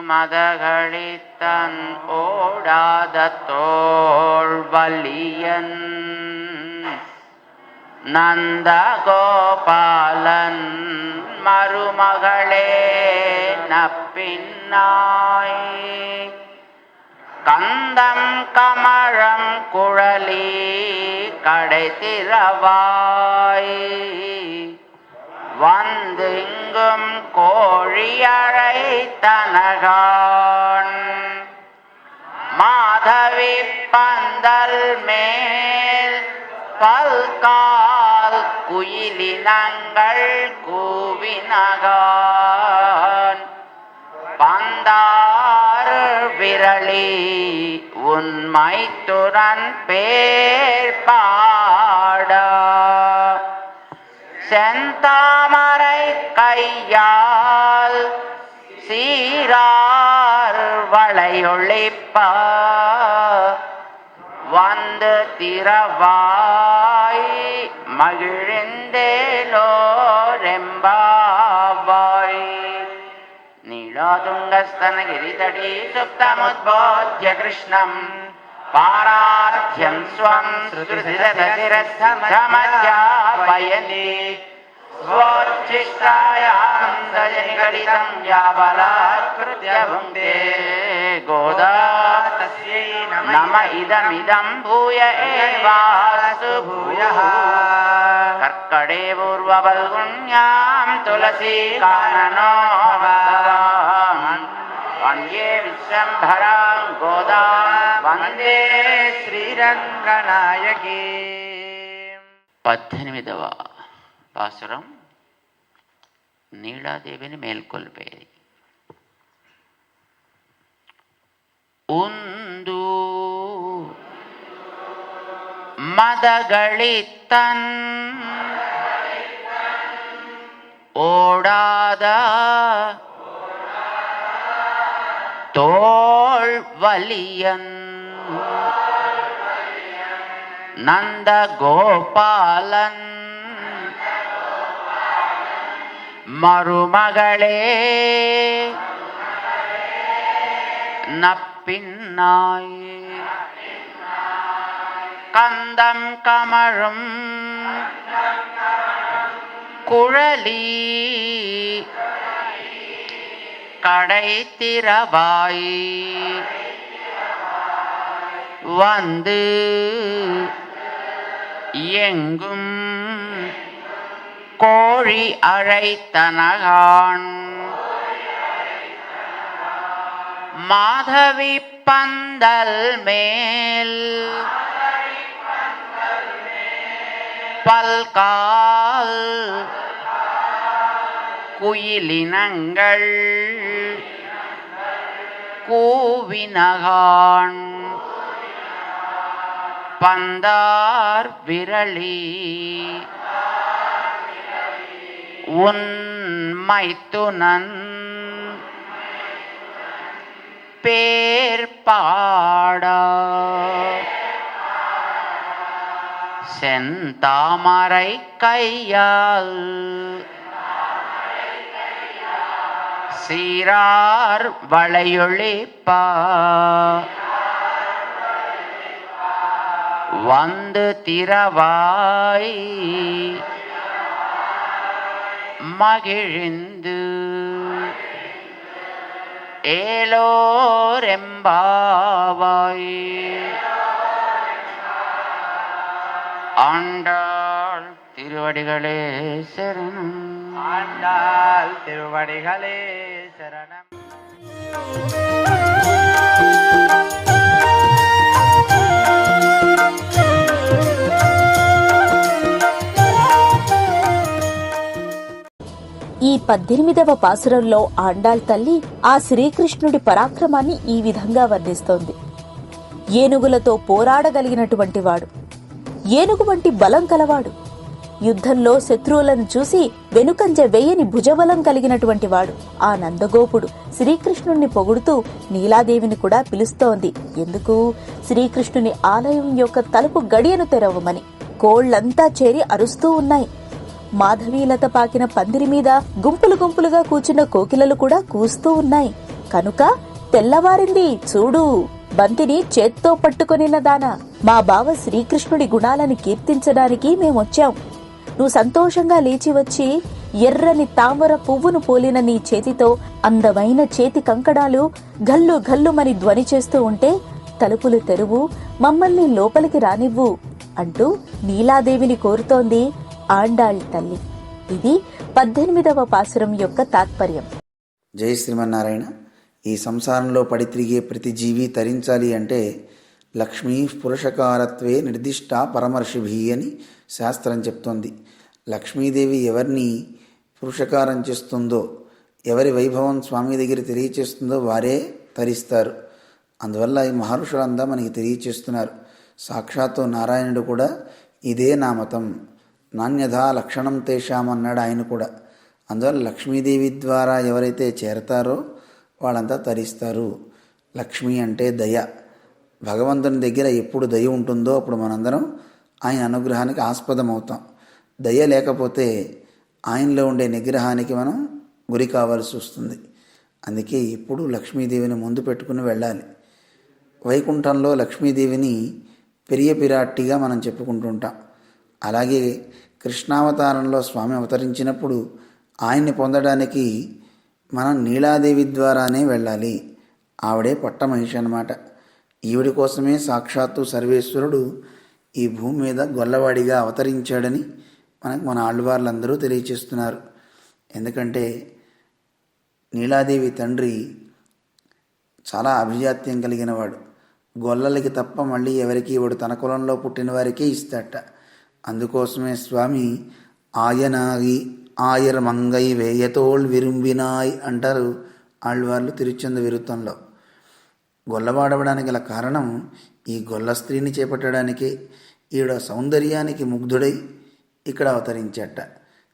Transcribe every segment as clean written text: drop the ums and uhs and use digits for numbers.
மதகளித்தன் ஓடாத தோள்வலியன் நந்தகோபாலன் மருமகளே நப்பின்னாய் கந்தம் கமழம் குழலி கடை திறவாய் வந்திங்கும் கோழியழை தனகான் மாதவி பந்தல் மேல் பல்கால் குயிலினங்கள் கூவினகான் பந்தார் விரலி உன்மைத்துரன் பேர் பாட செந்தாமரை கையால் சீரார் வளையொளிப்ப வந்து திறவாய் மகிழ்ந்தேலோரெம்பாவாய் நீலாதுங்கஸ்தனகிரிதடீ சுப்தமுத்போத்ய கிருஷ்ணம் பாரார்த்தியம் ஸ்வம் ஸ்ருதிரததிரத்தமத்யாபயந்தி ஸ்வோச்சிஷ்டாயாம் தஜனிகடிதம் யாபலாத்கிருத்ய புங்கே கோதா தஸ்யை நம இதமிதம் பூய ஏவாஸ்து பூயः கர்க்கடே பூர்வபல்குண்யாம் துளசி கானனோ பகவான் வந்தே விஸ்வம்பராம் கோதா వందే శ్రీరంగనాయకి. 18వ పాసురం నీలాదేవిని మేల్కొల్పేది. ఉందు మదಗಳಿத்தன் ஓடாத தோள் வலியன் நந்தகோபாலன் மருமகளே நப்பின்னாய் கந்தம் கமழும் குழலி கடை திறவாய் வந்து எங்கும் கோழி அழைத்தனகான் மாதவி பந்தல் மேல் பல்கால் குயிலினங்கள் கூவினகான் பந்தார் விரலி உன்மைத்துனன் பேர் பாட செந்தாமரை கையால் சீரார் வளையொளிப்ப வந்து திறவாய் மகிழ்ந்து ஏலோரெம்பாவாய். ஆண்டாள் திருவடிகளே சரணம். ஆண்டாள் திருவடிகளே சரணம். ఈ 18వ పాసురంలో ఆండాళ్ తల్లి ఆ శ్రీకృష్ణుడి పరాక్రమాన్ని ఈ విధంగా వర్ణిస్తోంది. ఏనుగులతో పోరాడగలిగినటువంటి వాడు, ఏనుగు వంటి బలం కలవాడు, యుద్ధంలో శత్రువులను చూసి వెనుకంజ వేయని భుజబలం కలిగినటువంటి వాడు ఆ నందగోపుడు శ్రీకృష్ణుణ్ణి పొగుడుతూ నీలాదేవిని కూడా పిలుస్తోంది. ఎందుకు? శ్రీకృష్ణుని ఆలయం యొక్క తలుపు గడియను తెరవమని. కోళ్లంతా చేరి అరుస్తూ ఉన్నాయి. మాధవీలత పాకిన పందిరి మీద గుంపులు గుంపులుగా కూర్చున్న కోకిలలు కూడా కూస్తూ ఉన్నాయి. కనుక తెల్లవారింది చూడు, బంతిని చేత్తో పట్టుకొనిన దానా, మా బావ శ్రీకృష్ణుడి గుణాలని కీర్తించడానికి మేమొచ్చాం. నువ్వు సంతోషంగా లేచి వచ్చి ఎర్రని తామర పువ్వును పోలిన నీ చేతితో అందమైన చేతి కంకణాలు గల్లు గల్లుమని ధ్వని చేస్తూ ఉంటే తలుపులు తెరువు, మమ్మల్ని లోపలికి రానివ్వు అంటూ నీలాదేవిని కోరుతోంది ఆండాళ్ తల్లి. ఇది 18వ పాసురం యొక్క తాత్పర్యం. జై శ్రీమన్నారాయణ. ఈ సంసారంలో పడి తిరిగే ప్రతి జీవి తరించాలి అంటే లక్ష్మీ పురుషకారత్వే నిర్దిష్ట పరమర్షిభి అని శాస్త్రం చెప్తోంది. లక్ష్మీదేవి ఎవరిని పురుషకారం చేస్తుందో, ఎవరి వైభవం స్వామి దగ్గర తెలియచేస్తుందో వారే తరిస్తారు. అందువల్ల ఈ మహర్షులంతా మనకి తెలియచేస్తున్నారు. సాక్షాత్తు నారాయణుడు కూడా ఇదే నా మతం, నాణ్యథా లక్షణం తేషాం అన్నాడు ఆయన కూడా. అందువల్ల లక్ష్మీదేవి ద్వారా ఎవరైతే చేరతారో వాళ్ళంతా తరిస్తారు. లక్ష్మి అంటే దయ. భగవంతుని దగ్గర ఎప్పుడు దయ ఉంటుందో అప్పుడు మనందరం ఆయన అనుగ్రహానికి ఆస్పదం అవుతాం. దయ లేకపోతే ఆయనలో ఉండే నిగ్రహానికి మనం గురి కావాల్సి వస్తుంది. అందుకే ఎప్పుడు లక్ష్మీదేవిని ముందు పెట్టుకుని వెళ్ళాలి. వైకుంఠంలో లక్ష్మీదేవిని పెరియ పిరాట్టిగా మనం చెప్పుకుంటుంటాం. అలాగే కృష్ణావతారంలో స్వామి అవతరించినప్పుడు ఆయన్ని పొందడానికి మనం నీలాదేవి ద్వారానే వెళ్ళాలి. ఆవిడే పట్టమహిషి అన్నమాట. ఈవిడి కోసమే సాక్షాత్తు సర్వేశ్వరుడు ఈ భూమి మీద గొల్లవాడిగా అవతరించాడని మనకు మన ఆళ్వార్లందరూ తెలియచేస్తున్నారు. ఎందుకంటే నీలాదేవి తండ్రి చాలా అభిజాత్యం కలిగిన వాడు. గొల్లలకి తప్ప మళ్ళీ ఎవరికి ఇవాడు తన కులంలో పుట్టిన వారికే ఇస్తాట. అందుకోసమే స్వామి ఆయనాగి ఆయర్ మంగై వేయతోళ్ విరుంబినాయ్ అంటారు ఆళ్వార్లు తిరుచంద విరుత్తంలో. గొల్లవాడవడానికి గల కారణం ఈ గొల్ల స్త్రీని చేపట్టడానికే. ఈవిడ సౌందర్యానికి ముగ్ధుడై ఇక్కడ అవతరించట.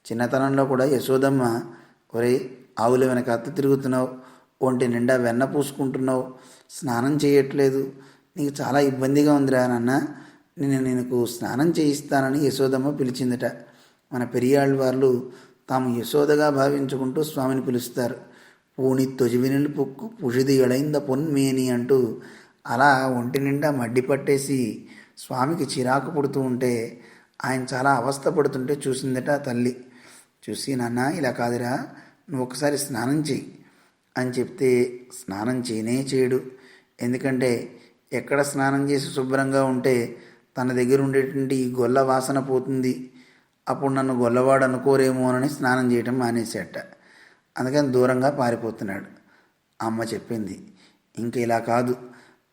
చిన్నతనంలో కూడా యశోదమ్మ, ఒరే ఆవుల వెనక అత్త తిరుగుతున్నావు, ఒంటి నిండా వెన్న పూసుకుంటున్నావు, స్నానం చేయట్లేదు, నీకు చాలా ఇబ్బందిగా ఉందిరా నాన్న, నేను నీకు స్నానం చేయిస్తానని యశోదమ్మ పిలిచిందట. మన పెరియాళ్ళ వాళ్ళు తాము యశోదగా భావించుకుంటూ స్వామిని పిలుస్తారు. పూని తొజివినిల్ పుక్కు పుషిది ఎడైంద పొన్మేని అంటూ అలా ఒంటి నిండా మడ్డి పట్టేసి స్వామికి చిరాకు పుడుతూ ఉంటే, ఆయన చాలా అవస్థ పడుతుంటే చూసిందట తల్లి. చూసి, నాన్న ఇలా కాదురా, నువ్వు ఒకసారి స్నానం చెయ్యి అని చెప్తే స్నానం చేయనే చేయడు. ఎందుకంటే ఎక్కడ స్నానం చేసి శుభ్రంగా ఉంటే తన దగ్గర ఉండేటువంటి ఈ గొల్ల వాసన పోతుంది, అప్పుడు నన్ను గొల్లవాడు అనుకోరేమో అని స్నానం చేయటం మానేసేట. అందుకని దూరంగా పారిపోతున్నాడు. అమ్మ చెప్పింది, ఇంక ఇలా కాదు,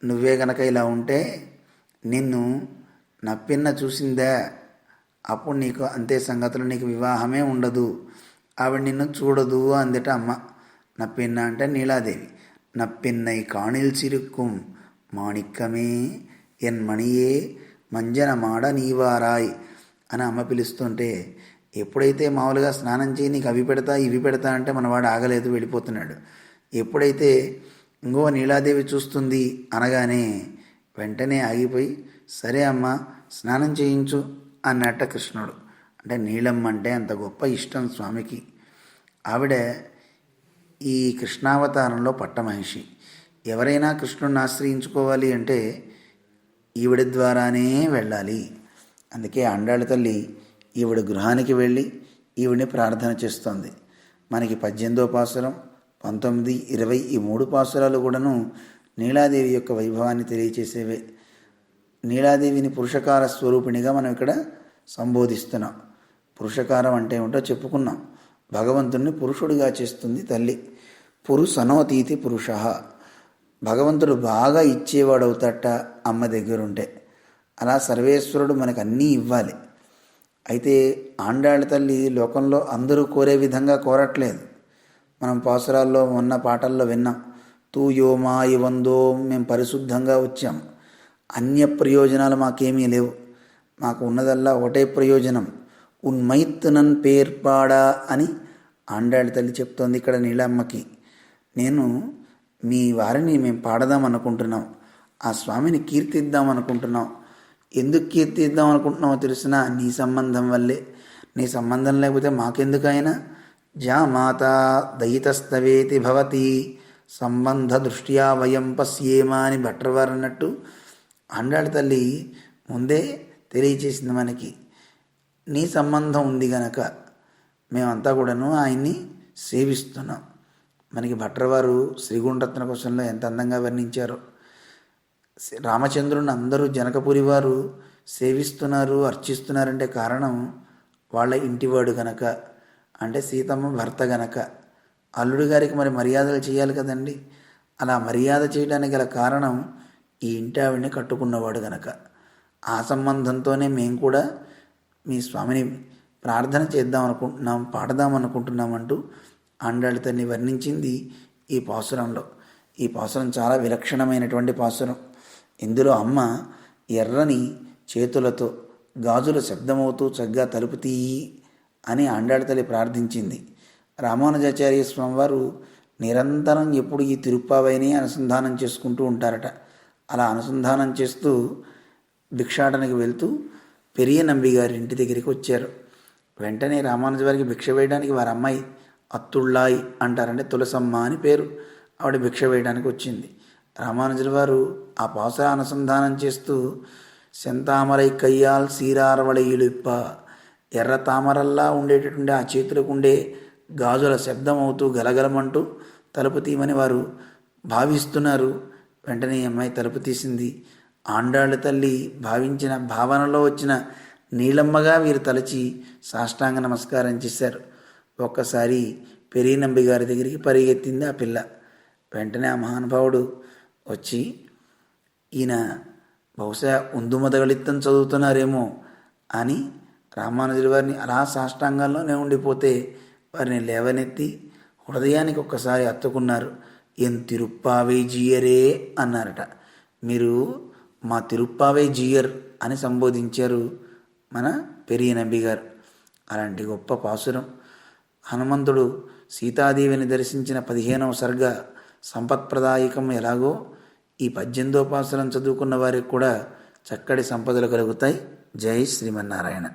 నువ్వే గనక ఇలా ఉంటే నిన్ను నప్పిన్న చూసిందా, అప్పుడు నీకు అంతే సంగతులు, నీకు వివాహమే ఉండదు, ఆవిడ నిన్ను చూడదు అందట అమ్మ. నప్పిన్న అంటే నీలాదేవి. నప్పిన్నై కాణిల్ చిరుక్కుం మాణిక్కమే ఎన్ మణియే మంజన మాడ నీవారాయ్ అని అమ్మ పిలుస్తుంటే, ఎప్పుడైతే మామూలుగా స్నానం చేయి నీకు అవి పెడతా ఇవి పెడతా అంటే మనవాడు ఆగలేదు, వెళ్ళిపోతున్నాడు. ఎప్పుడైతే ఇంకో నీలాదేవి చూస్తుంది అనగానే వెంటనే ఆగిపోయి, సరే అమ్మ స్నానం చేయించు అన్నట్ట కృష్ణుడు. అంటే నీలమ్మ అంటే అంత గొప్ప ఇష్టం స్వామికి. ఆవిడ ఈ కృష్ణావతారంలో పట్టమహిషి. ఎవరైనా కృష్ణుడిని ఆశ్రయించుకోవాలి అంటే ఈవిడ ద్వారానే వెళ్ళాలి. అందుకే ఆండాళ్ళ తల్లి ఈవిడ గృహానికి వెళ్ళి ఈవిడిని ప్రార్థన చేస్తోంది. మనకి 18వ పాసురం, 19, 20 ఈ 3 పాసురాలు కూడాను నీలాదేవి యొక్క వైభవాన్ని తెలియచేసేవే. నీలాదేవిని పురుషకార స్వరూపిణిగా మనం ఇక్కడ సంబోధిస్తున్నాం. పురుషకారం అంటే ఏమిటో చెప్పుకున్నాం. భగవంతుణ్ణి పురుషుడిగా చేస్తుంది తల్లి. పురుషనోతీతి పురుష. భగవంతుడు బాగా ఇచ్చేవాడవుతాట అమ్మ దగ్గరుంటే. అలా సర్వేశ్వరుడు మనకు అన్నీ ఇవ్వాలి. అయితే ఆండాళ్ళ తల్లి లోకంలో అందరూ కోరే విధంగా కోరట్లేదు. మనం పాసురాల్లో మొన్న పాటల్లో విన్నాం, తూయో మా ఇవందో, మేము పరిశుద్ధంగా వచ్చాం, అన్య ప్రయోజనాలు మాకేమీ లేవు, మాకు ఉన్నదల్లా ఒకటే ప్రయోజనం, ఉన్మైత్తునన్ పేర్పాడా అని ఆండాళ్ళ తల్లి చెప్తోంది ఇక్కడ నీలమ్మకి. నేను మీ వారిని మేము పాడదాం అనుకుంటున్నాం, ఆ స్వామిని కీర్తిద్దాం అనుకుంటున్నాం. ఎందుకు కీర్తిద్దాం అనుకుంటున్నామో తెలిసినా నీ సంబంధం వల్లే. నీ సంబంధం లేకపోతే మాకెందుకైనా. జా మాతా దయితస్తవేతి భవతి సంబంధ దృష్ట్యా వయం పశ్యేమ అని భట్రవారు అన్నట్టు ఆండాళ్ళ తల్లి ముందే తెలియచేసింది మనకి. నీ సంబంధం ఉంది గనక మేమంతా కూడాను ఆయన్ని సేవిస్తున్నాం. మనకి భట్రవారు శ్రీగుండరత్న కోశంలో ఎంత అందంగా వర్ణించారో. రామచంద్రుని అందరూ జనకపురి వారు సేవిస్తున్నారు, అర్చిస్తున్నారంటే కారణం వాళ్ళ ఇంటివాడు గనక, అంటే సీతమ్మ భర్త గనక. అల్లుడి గారికి మరి మర్యాదలు చేయాలి కదండి. అలా మర్యాద చేయడానికి గల కారణం ఈ ఇంటి ఆవిడని కట్టుకున్నవాడు గనక. ఆ సంబంధంతోనే మేము కూడా మీ స్వామిని ప్రార్థన చేద్దాం అనుకుంటున్నాం, పాడదాం అనుకుంటున్నామంటూ ఆండాళ్ళ తల్లి వర్ణించింది ఈ పాసురంలో. ఈ పాసురం చాలా విలక్షణమైనటువంటి పాసురం. ఇందులో అమ్మ ఎర్రని చేతులతో గాజుల శబ్దమవుతూ చక్కగా తలుపు తీయి అని ఆండాళ్ళ తల్లి ప్రార్థించింది. రామానుజాచార్య స్వామివారు నిరంతరం ఎప్పుడు ఈ తిరుప్పావైని అనుసంధానం చేసుకుంటూ ఉంటారట. అలా అనుసంధానం చేస్తూ భిక్షాటనకి వెళ్తూ పెరియ నంబి గారి ఇంటి దగ్గరికి వచ్చారు. వెంటనే రామానుజ వారికి భిక్ష వేయడానికి వారి అమ్మాయి అత్తుళ్ళాయి అంటారంటే తులసమ్మ అని పేరు, ఆవిడ భిక్ష వేయడానికి వచ్చింది. రామానుజుల వారు ఆ పాసుర అనుసంధానం చేస్తూ సెంతామరై కయ్యాల్ సీరారవళ ఇలుప్ప, ఎర్ర తామరల్లా ఉండేటటువంటి ఆ చేతులకు ఉండే గాజుల శబ్దం అవుతూ గలగలమంటూ తలుపు తీయమని వారు భావిస్తున్నారు. వెంటనే ఈ అమ్మాయి తలుపు తీసింది. ఆండాళ్ళ తల్లి భావించిన భావనలో వచ్చిన నీలమ్మగా వీరు తలచి సాష్టాంగ నమస్కారం చేశారు. ఒక్కసారి పెరియ నంబి గారి దగ్గరికి పరిగెత్తింది ఆ పిల్ల. వెంటనే ఆ మహానుభావుడు వచ్చి, ఈయన బహుశా ఉందుమదగళిత్తం చదువుతున్నారేమో అని రామానుజుల వారిని అలా సాష్టాంగంలోనే ఉండిపోతే వారిని లేవనెత్తి హృదయానికి ఒక్కసారి హత్తుకున్నారు. ఎన్ తిరుప్పావే జీయరే అన్నారట. మీరు మా తిరుప్పావే జీయర్ అని సంబోధించారు మన పెరియ నంబి గారు. అలాంటి గొప్ప పాసురం. హనుమంతుడు సీతాదేవిని దర్శించిన 15వ సర్గ సంపత్ప్రదాయకం ఎలాగో ఈ 18వ పాసురం చదువుకున్న వారికి కూడా చక్కటి సంపదలు కలుగుతాయి. జై శ్రీమన్నారాయణ.